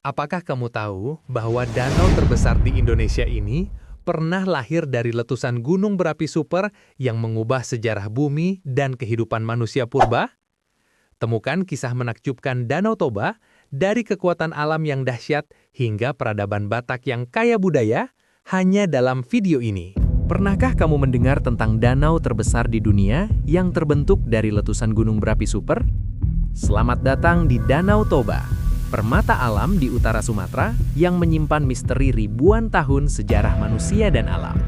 Apakah kamu tahu bahwa danau terbesar di Indonesia ini pernah lahir dari letusan gunung berapi super yang mengubah sejarah bumi dan kehidupan manusia purba? Temukan kisah menakjubkan Danau Toba dari kekuatan alam yang dahsyat hingga peradaban Batak yang kaya budaya hanya dalam video ini. Pernahkah kamu mendengar tentang danau terbesar di dunia yang terbentuk dari letusan gunung berapi super? Selamat datang di Danau Toba, permata alam di utara Sumatera yang menyimpan misteri ribuan tahun sejarah manusia dan alam.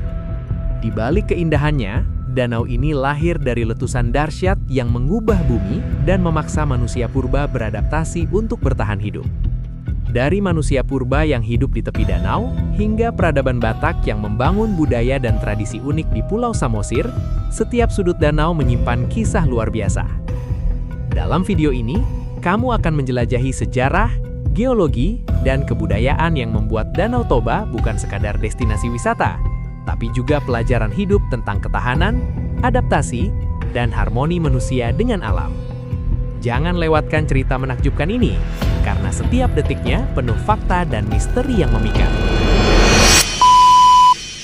Di balik keindahannya, danau ini lahir dari letusan dahsyat yang mengubah bumi dan memaksa manusia purba beradaptasi untuk bertahan hidup. Dari manusia purba yang hidup di tepi danau, hingga peradaban Batak yang membangun budaya dan tradisi unik di Pulau Samosir, setiap sudut danau menyimpan kisah luar biasa. Dalam video ini, kamu akan menjelajahi sejarah, geologi, dan kebudayaan yang membuat Danau Toba bukan sekadar destinasi wisata, tapi juga pelajaran hidup tentang ketahanan, adaptasi, dan harmoni manusia dengan alam. Jangan lewatkan cerita menakjubkan ini, karena setiap detiknya penuh fakta dan misteri yang memikat.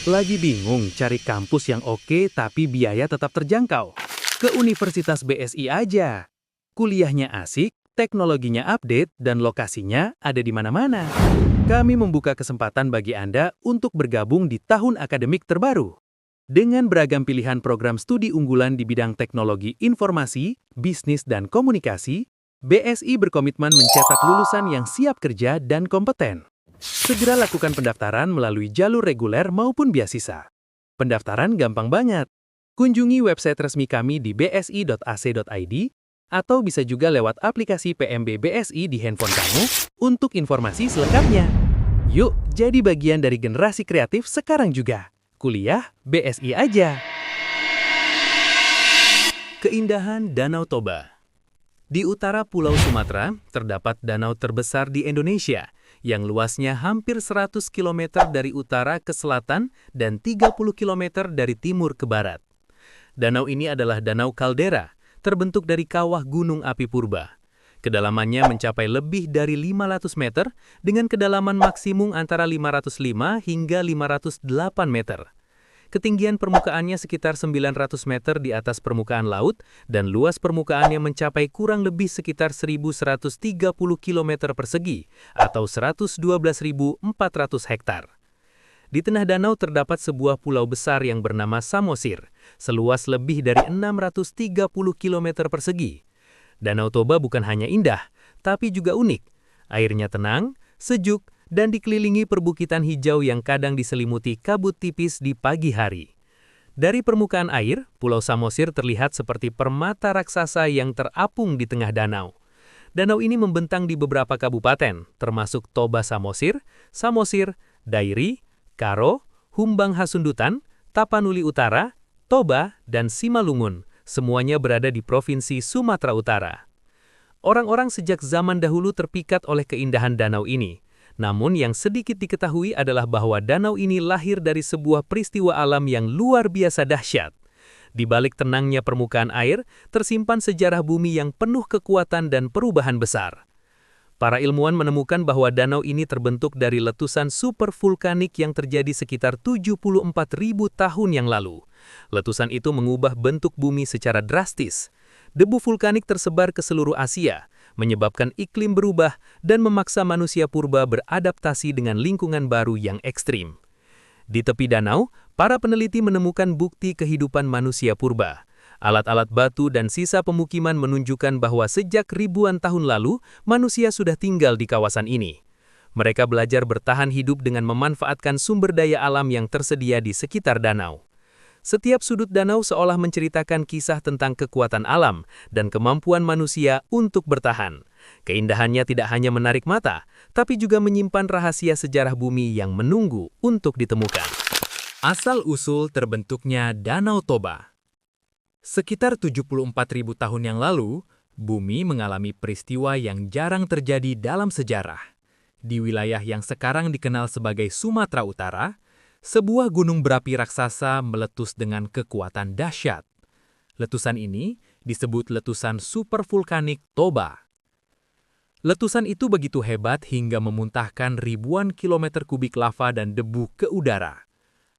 Lagi bingung cari kampus yang oke tapi biaya tetap terjangkau? Ke Universitas BSI aja. Kuliahnya asik, teknologinya update, dan lokasinya ada di mana-mana. Kami membuka kesempatan bagi Anda untuk bergabung di tahun akademik terbaru. Dengan beragam pilihan program studi unggulan di bidang teknologi informasi, bisnis, dan komunikasi, BSI berkomitmen mencetak lulusan yang siap kerja dan kompeten. Segera lakukan pendaftaran melalui jalur reguler maupun beasiswa. Pendaftaran gampang banget. Kunjungi website resmi kami di bsi.ac.id atau bisa juga lewat aplikasi PMB BSI di handphone kamu untuk informasi selengkapnya. Yuk, jadi bagian dari generasi kreatif sekarang juga. Kuliah BSI aja. Keindahan Danau Toba. Di utara Pulau Sumatera, terdapat danau terbesar di Indonesia, yang luasnya hampir 100 km dari utara ke selatan dan 30 km dari timur ke barat. Danau ini adalah Danau Kaldera, terbentuk dari kawah gunung api purba. Kedalamannya mencapai lebih dari 500 meter dengan kedalaman maksimum antara 505 hingga 508 meter. Ketinggian permukaannya sekitar 900 meter di atas permukaan laut dan luas permukaannya mencapai kurang lebih sekitar 1.130 km persegi atau 112.400 hektar. Di tengah danau terdapat sebuah pulau besar yang bernama Samosir, seluas lebih dari 630 km persegi. Danau Toba bukan hanya indah, tapi juga unik. Airnya tenang, sejuk, dan dikelilingi perbukitan hijau yang kadang diselimuti kabut tipis di pagi hari. Dari permukaan air, Pulau Samosir terlihat seperti permata raksasa yang terapung di tengah danau. Danau ini membentang di beberapa kabupaten, termasuk Toba Samosir, Samosir, Dairi, Karo, Humbang Hasundutan, Tapanuli Utara, Toba, dan Simalungun. Semuanya berada di Provinsi Sumatera Utara. Orang-orang sejak zaman dahulu terpikat oleh keindahan danau ini. Namun yang sedikit diketahui adalah bahwa danau ini lahir dari sebuah peristiwa alam yang luar biasa dahsyat. Di balik tenangnya permukaan air, tersimpan sejarah bumi yang penuh kekuatan dan perubahan besar. Para ilmuwan menemukan bahwa danau ini terbentuk dari letusan supervulkanik yang terjadi sekitar 74.000 tahun yang lalu. Letusan itu mengubah bentuk bumi secara drastis. Debu vulkanik tersebar ke seluruh Asia, menyebabkan iklim berubah dan memaksa manusia purba beradaptasi dengan lingkungan baru yang ekstrim. Di tepi danau, para peneliti menemukan bukti kehidupan manusia purba. Alat-alat batu dan sisa pemukiman menunjukkan bahwa sejak ribuan tahun lalu, manusia sudah tinggal di kawasan ini. Mereka belajar bertahan hidup dengan memanfaatkan sumber daya alam yang tersedia di sekitar danau. Setiap sudut danau seolah menceritakan kisah tentang kekuatan alam dan kemampuan manusia untuk bertahan. Keindahannya tidak hanya menarik mata, tapi juga menyimpan rahasia sejarah bumi yang menunggu untuk ditemukan. Asal-usul terbentuknya Danau Toba. Sekitar 74.000 tahun yang lalu, bumi mengalami peristiwa yang jarang terjadi dalam sejarah. Di wilayah yang sekarang dikenal sebagai Sumatera Utara, sebuah gunung berapi raksasa meletus dengan kekuatan dahsyat. Letusan ini disebut letusan supervulkanik Toba. Letusan itu begitu hebat hingga memuntahkan ribuan kilometer kubik lava dan debu ke udara.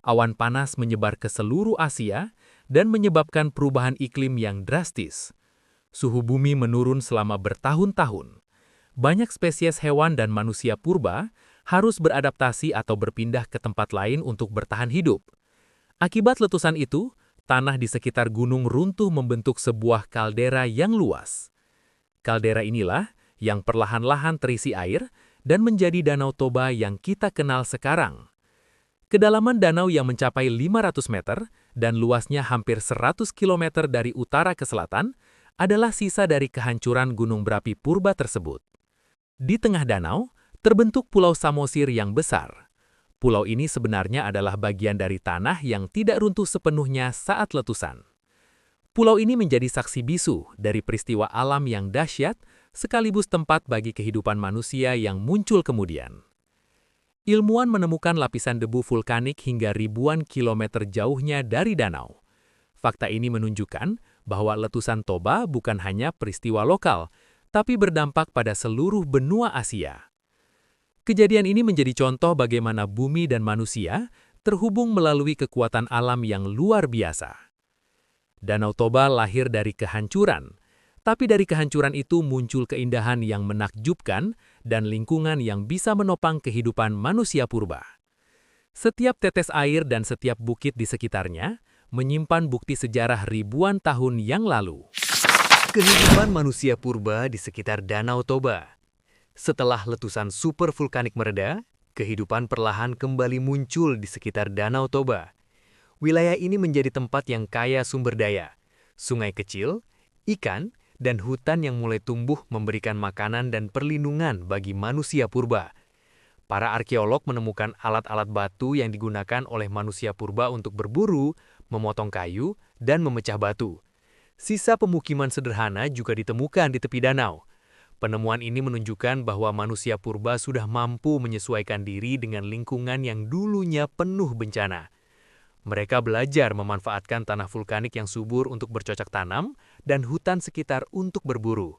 Awan panas menyebar ke seluruh Asia dan menyebabkan perubahan iklim yang drastis. Suhu bumi menurun selama bertahun-tahun. Banyak spesies hewan dan manusia purba harus beradaptasi atau berpindah ke tempat lain untuk bertahan hidup. Akibat letusan itu, tanah di sekitar gunung runtuh membentuk sebuah kaldera yang luas. Kaldera inilah yang perlahan-lahan terisi air dan menjadi Danau Toba yang kita kenal sekarang. Kedalaman danau yang mencapai 500 meter dan luasnya hampir 100 kilometer dari utara ke selatan adalah sisa dari kehancuran gunung berapi purba tersebut. Di tengah danau, terbentuk Pulau Samosir yang besar. Pulau ini sebenarnya adalah bagian dari tanah yang tidak runtuh sepenuhnya saat letusan. Pulau ini menjadi saksi bisu dari peristiwa alam yang dahsyat, sekaligus tempat bagi kehidupan manusia yang muncul kemudian. Ilmuwan menemukan lapisan debu vulkanik hingga ribuan kilometer jauhnya dari danau. Fakta ini menunjukkan bahwa letusan Toba bukan hanya peristiwa lokal, tapi berdampak pada seluruh benua Asia. Kejadian ini menjadi contoh bagaimana bumi dan manusia terhubung melalui kekuatan alam yang luar biasa. Danau Toba lahir dari kehancuran, tapi dari kehancuran itu muncul keindahan yang menakjubkan dan lingkungan yang bisa menopang kehidupan manusia purba. Setiap tetes air dan setiap bukit di sekitarnya menyimpan bukti sejarah ribuan tahun yang lalu. Kehidupan manusia purba di sekitar Danau Toba. Setelah letusan super vulkanik mereda, kehidupan perlahan kembali muncul di sekitar Danau Toba. Wilayah ini menjadi tempat yang kaya sumber daya, sungai kecil, ikan, dan hutan yang mulai tumbuh memberikan makanan dan perlindungan bagi manusia purba. Para arkeolog menemukan alat-alat batu yang digunakan oleh manusia purba untuk berburu, memotong kayu, dan memecah batu. Sisa pemukiman sederhana juga ditemukan di tepi danau. Penemuan ini menunjukkan bahwa manusia purba sudah mampu menyesuaikan diri dengan lingkungan yang dulunya penuh bencana. Mereka belajar memanfaatkan tanah vulkanik yang subur untuk bercocok tanam dan hutan sekitar untuk berburu.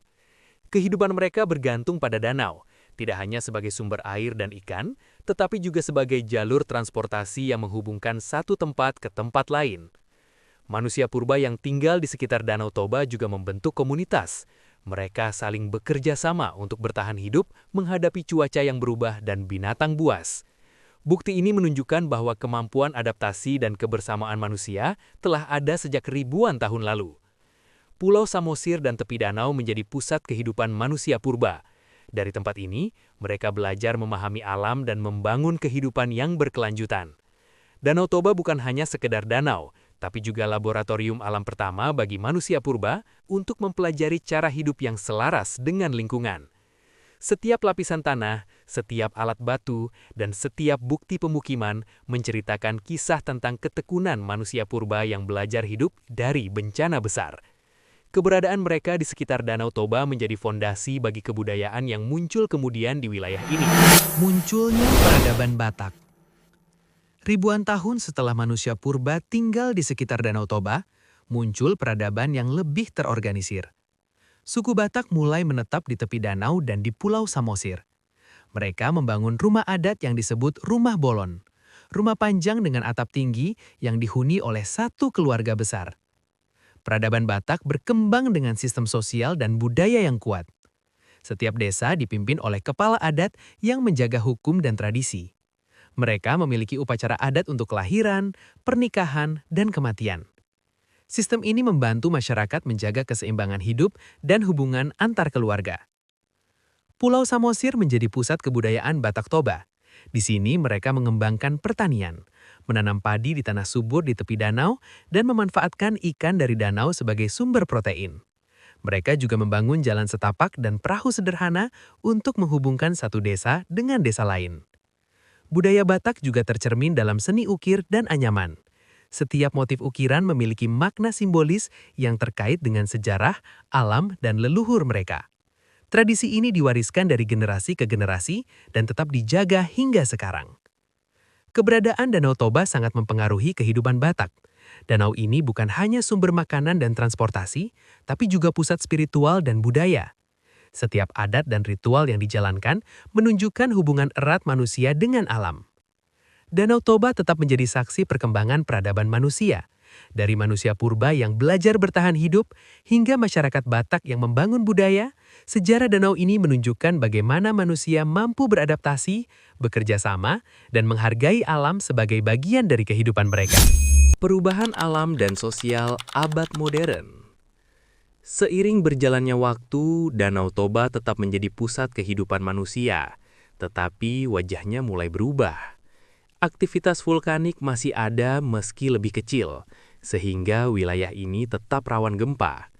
Kehidupan mereka bergantung pada danau, tidak hanya sebagai sumber air dan ikan, tetapi juga sebagai jalur transportasi yang menghubungkan satu tempat ke tempat lain. Manusia purba yang tinggal di sekitar Danau Toba juga membentuk komunitas. Mereka saling bekerja sama untuk bertahan hidup menghadapi cuaca yang berubah dan binatang buas. Bukti ini menunjukkan bahwa kemampuan adaptasi dan kebersamaan manusia telah ada sejak ribuan tahun lalu. Pulau Samosir dan tepi danau menjadi pusat kehidupan manusia purba. Dari tempat ini, mereka belajar memahami alam dan membangun kehidupan yang berkelanjutan. Danau Toba bukan hanya sekedar danau, tapi juga laboratorium alam pertama bagi manusia purba untuk mempelajari cara hidup yang selaras dengan lingkungan. Setiap lapisan tanah, setiap alat batu, dan setiap bukti pemukiman menceritakan kisah tentang ketekunan manusia purba yang belajar hidup dari bencana besar. Keberadaan mereka di sekitar Danau Toba menjadi fondasi bagi kebudayaan yang muncul kemudian di wilayah ini. Munculnya peradaban Batak. Ribuan tahun setelah manusia purba tinggal di sekitar Danau Toba, muncul peradaban yang lebih terorganisir. Suku Batak mulai menetap di tepi danau dan di Pulau Samosir. Mereka membangun rumah adat yang disebut rumah bolon, rumah panjang dengan atap tinggi yang dihuni oleh satu keluarga besar. Peradaban Batak berkembang dengan sistem sosial dan budaya yang kuat. Setiap desa dipimpin oleh kepala adat yang menjaga hukum dan tradisi. Mereka memiliki upacara adat untuk kelahiran, pernikahan, dan kematian. Sistem ini membantu masyarakat menjaga keseimbangan hidup dan hubungan antar keluarga. Pulau Samosir menjadi pusat kebudayaan Batak Toba. Di sini mereka mengembangkan pertanian, menanam padi di tanah subur di tepi danau, dan memanfaatkan ikan dari danau sebagai sumber protein. Mereka juga membangun jalan setapak dan perahu sederhana untuk menghubungkan satu desa dengan desa lain. Budaya Batak juga tercermin dalam seni ukir dan anyaman. Setiap motif ukiran memiliki makna simbolis yang terkait dengan sejarah, alam, dan leluhur mereka. Tradisi ini diwariskan dari generasi ke generasi dan tetap dijaga hingga sekarang. Keberadaan Danau Toba sangat mempengaruhi kehidupan Batak. Danau ini bukan hanya sumber makanan dan transportasi, tapi juga pusat spiritual dan budaya. Setiap adat dan ritual yang dijalankan menunjukkan hubungan erat manusia dengan alam. Danau Toba tetap menjadi saksi perkembangan peradaban manusia, dari manusia purba yang belajar bertahan hidup hingga masyarakat Batak yang membangun budaya. Sejarah danau ini menunjukkan bagaimana manusia mampu beradaptasi, bekerja sama, dan menghargai alam sebagai bagian dari kehidupan mereka. Perubahan alam dan sosial abad modern. Seiring berjalannya waktu, Danau Toba tetap menjadi pusat kehidupan manusia, tetapi wajahnya mulai berubah. Aktivitas vulkanik masih ada meski lebih kecil, sehingga wilayah ini tetap rawan gempa.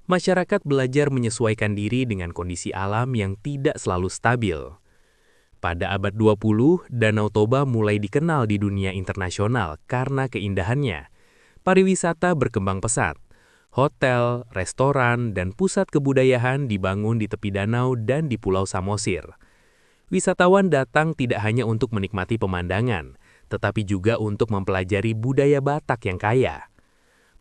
Masyarakat belajar menyesuaikan diri dengan kondisi alam yang tidak selalu stabil. Pada abad 20, Danau Toba mulai dikenal di dunia internasional karena keindahannya. Pariwisata berkembang pesat. Hotel, restoran, dan pusat kebudayaan dibangun di tepi danau dan di Pulau Samosir. Wisatawan datang tidak hanya untuk menikmati pemandangan, tetapi juga untuk mempelajari budaya Batak yang kaya.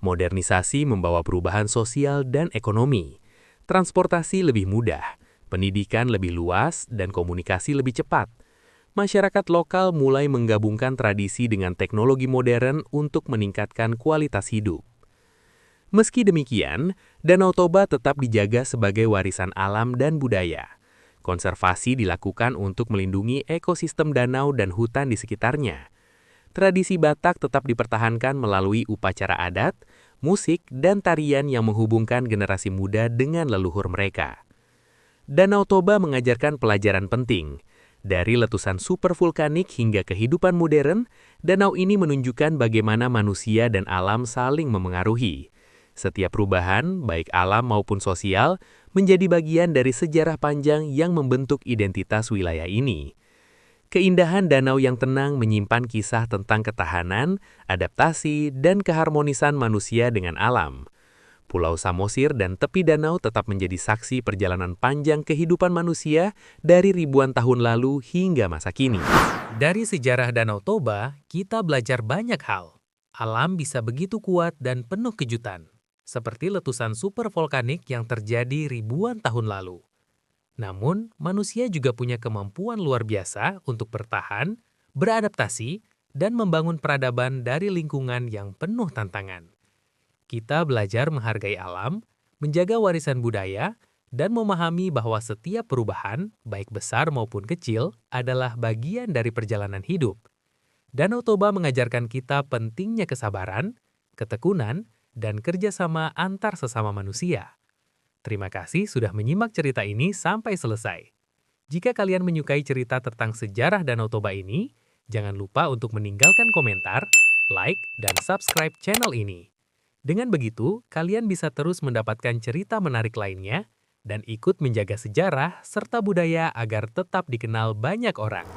Modernisasi membawa perubahan sosial dan ekonomi. Transportasi lebih mudah, pendidikan lebih luas, dan komunikasi lebih cepat. Masyarakat lokal mulai menggabungkan tradisi dengan teknologi modern untuk meningkatkan kualitas hidup. Meski demikian, Danau Toba tetap dijaga sebagai warisan alam dan budaya. Konservasi dilakukan untuk melindungi ekosistem danau dan hutan di sekitarnya. Tradisi Batak tetap dipertahankan melalui upacara adat, musik, dan tarian yang menghubungkan generasi muda dengan leluhur mereka. Danau Toba mengajarkan pelajaran penting. Dari letusan supervulkanik hingga kehidupan modern, danau ini menunjukkan bagaimana manusia dan alam saling memengaruhi. Setiap perubahan, baik alam maupun sosial, menjadi bagian dari sejarah panjang yang membentuk identitas wilayah ini. Keindahan danau yang tenang menyimpan kisah tentang ketahanan, adaptasi, dan keharmonisan manusia dengan alam. Pulau Samosir dan tepi danau tetap menjadi saksi perjalanan panjang kehidupan manusia dari ribuan tahun lalu hingga masa kini. Dari sejarah Danau Toba, kita belajar banyak hal. Alam bisa begitu kuat dan penuh kejutan, seperti letusan supervolkanik yang terjadi ribuan tahun lalu. Namun, manusia juga punya kemampuan luar biasa untuk bertahan, beradaptasi, dan membangun peradaban dari lingkungan yang penuh tantangan. Kita belajar menghargai alam, menjaga warisan budaya, dan memahami bahwa setiap perubahan, baik besar maupun kecil, adalah bagian dari perjalanan hidup. Danau Toba mengajarkan kita pentingnya kesabaran, ketekunan, dan kerjasama antar sesama manusia. Terima kasih sudah menyimak cerita ini sampai selesai. Jika kalian menyukai cerita tentang sejarah Danau Toba ini, jangan lupa untuk meninggalkan komentar, like, dan subscribe channel ini. Dengan begitu, kalian bisa terus mendapatkan cerita menarik lainnya dan ikut menjaga sejarah serta budaya agar tetap dikenal banyak orang.